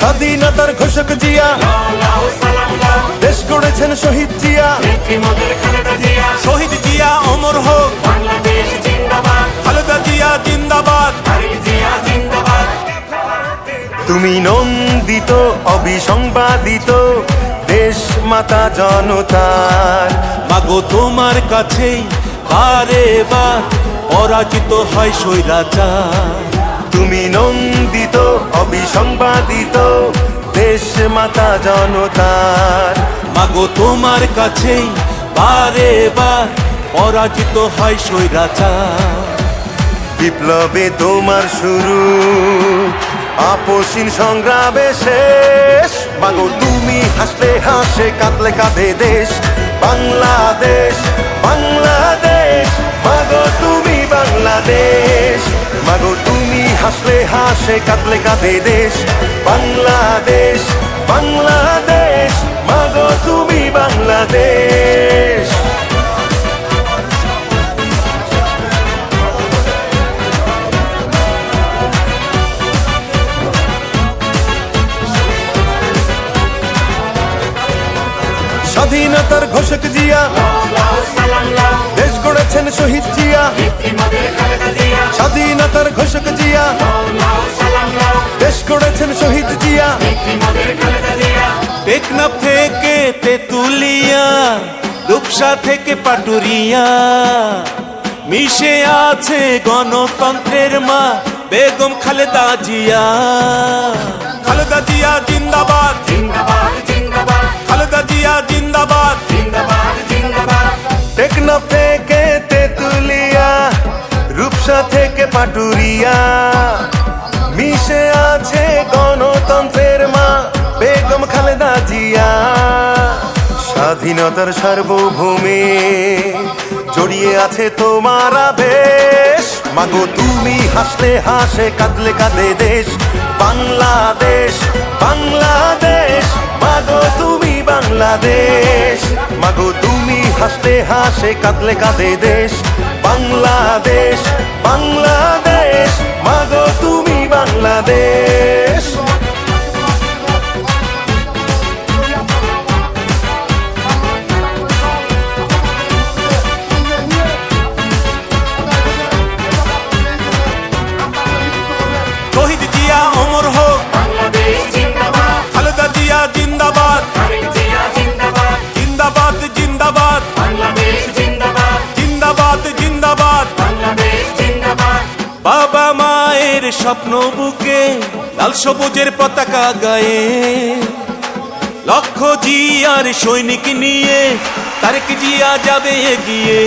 স্বাধীনতার ঘোষক জিয়া, দেশ গড়েছেন শহীদ জিয়া। শহীদ জিয়া অমর হোক, খালেদা জিয়া জিন্দাবাদ। তুমি নন্দিত অবিসংবাদিত দেশ মাতা জনতার। মাগো তোমার কাছেই বারে বার পরাজিত হয় স্বৈরাচার। তুমি নন্দিত অবিসংবাদিত দেশ মাতা জনতার। মাগো তোমার কাছেই বারে বার পরাজিত হয় স্বৈরাচার। বিপ্লবে তোমার শুরু, আপসীন সংগ্রামে শেষ। মাগো তুমি হাসলে হাসে, কাঁদলে কাঁদে দেশ বাংলাদেশ, বাংলাদেশ। মাগো তুমি বাংলাদেশ, মাগো তুমি হাসলে হাসে, কাঁদলে কাঁদে দেশ বাংলাদেশ, বাংলাদেশ। মাগো তুমি বাংলাদেশ। স্বাধীনতার ঘোষক জিয়া, দেশ গড়েছেন শহীদ জিয়া। স্বাধীনতার ঘোষক জিয়া, দেশ গড়েছেন শহীদ জিয়া। টেকনাফ থেকে তেতুলিয়া, রূপসা থেকে পাটুরিয়া, মিশে আছে গণতন্ত্রের মা বেগম খালেদা জিয়া। খালেদা জিয়া জিন্দাবাদ, খালেদা জিয়া জিন্দাবাদ। টেকনাফ থেকে তেতুলিয়া, রূপসা থেকে পাটুরিয়া, মিশে আছে গণতন্ত্রের মা বেগম খালেদা জিয়া। স্বাধীনতার সার্বভৌমে জড়িয়ে আছে তোমার আবেশ। মাগো তুমি হাসলে হাসে, কাঁদলে কাঁদে দেশ বাংলাদেশ, বাংলাদেশ। মাগো তুমি বাংলাদেশ, মাগো তুমি হাসলে হাসে, কাঁদলে কাঁদে দেশ বাংলাদেশ, বাংলাদেশ। মাগো তুমি বাংলাদেশ। শহীদ জিয়া অমর হোক, খালেদা জিয়া জিন্দাবাদ, জিন্দাবাদ জিন্দাবাদ, জিন্দাবাদ জিন্দাবাদ। বাবা মায়ের স্বপ্ন বুকে লাল সবুজের পতাকা গায়ে, লক্ষ জিয়ার সৈনিক নিয়ে তারেক জিয়া যাবে এগিয়ে।